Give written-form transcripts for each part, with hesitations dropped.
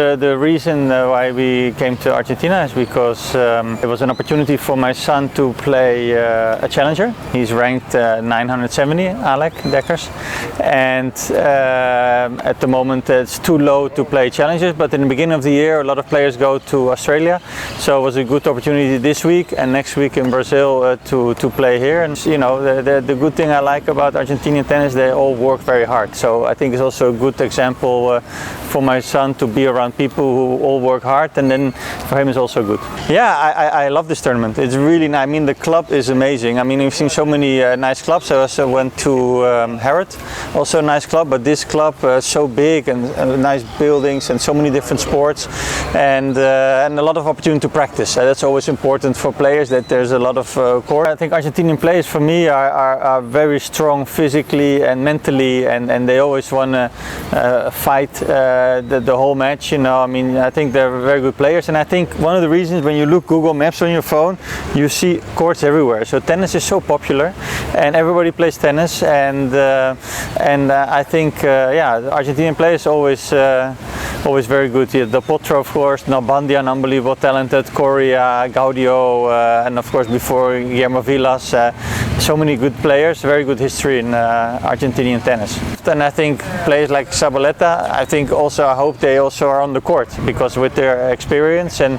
The reason why we came to Argentina is because it was an opportunity for my son to play a challenger. He's ranked 970, Alec Deckers, and at the moment it's too low to play challengers, but in the beginning of the year a lot of players go to Australia, so it was a good opportunity this week and next week in Brazil to play here. And you know, the good thing I like about Argentinian tennis, they all work very hard, so I think it's also a good example for my son to be around people who all work hard, and then for him it's also good. Yeah, I love this tournament. It's really nice. I mean, the club is amazing. I mean, we've seen so many nice clubs. I also went to Herod, also a nice club, but this club so big and nice buildings and so many different sports, and a lot of opportunity to practice. That's always important for players, that there's a lot of court. I think Argentinian players for me are very strong physically and mentally, and they always want to fight the whole match, you know. I mean, I think they're very good players, and I think one of the reasons when you look Google Maps on your phone, you see courts everywhere. So tennis is so popular, and everybody plays tennis, and I think yeah, the Argentinian players always very good. Yeah, the Potro, of course, Nalbandian, unbelievable talented, Coria, Gaudio, and of course before Guillermo Vilas, so many good players, very good history in Argentinian tennis. And I think players like Zabaleta, I think also, I hope they also are on the court, because with their experience and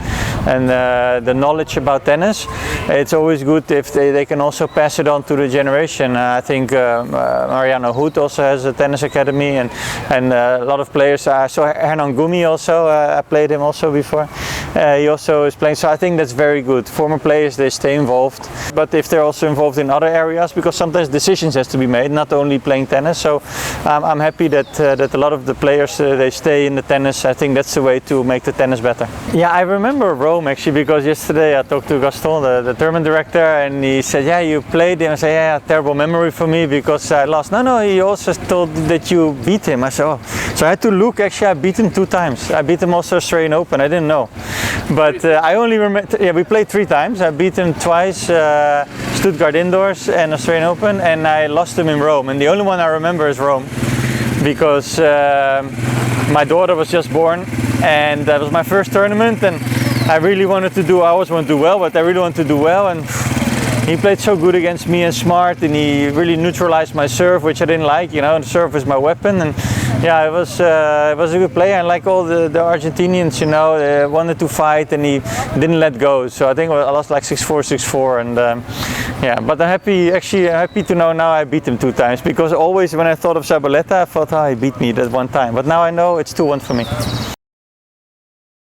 the knowledge about tennis, it's always good if they can also pass it on to the generation. I think Mariano also has a tennis academy, and a lot of players. I saw Hernan Gumi also, I played him also before. He also is playing, so I think that's very good. Former players, they stay involved, but if they're also involved in other areas, because sometimes decisions has to be made, not only playing tennis. So I'm happy that a lot of the players they stay in the tennis. I think that's the way to make the tennis better. Yeah, I remember Rome actually, because yesterday I talked to Gaston, the tournament director, and he said, yeah, you played him. I said, yeah, terrible memory for me because I lost. No, he also told that you beat him. I said, oh. So I had to look, actually I beat him 2 times. I beat him also Australian Open, I didn't know. But I only remember, yeah, we played 3 times. I beat him twice, Stuttgart indoors and Australian Open, and I lost him in Rome. And the only one I remember is Rome, because my daughter was just born, and that was my first tournament, and I really wanted to do, I always want to do well, but I really wanted to do well, and he played so good against me and smart, and he really neutralized my serve, which I didn't like, you know, and serve is my weapon. And yeah, it was a good player, and like all the Argentinians, you know, they wanted to fight, and he didn't let go. So I think I lost like 6-4, 6-4, and yeah, but I'm happy to know now I beat him 2 times, because always when I thought of Zabaleta, I thought, oh, he beat me that 1 time, but now I know it's 2-1 for me.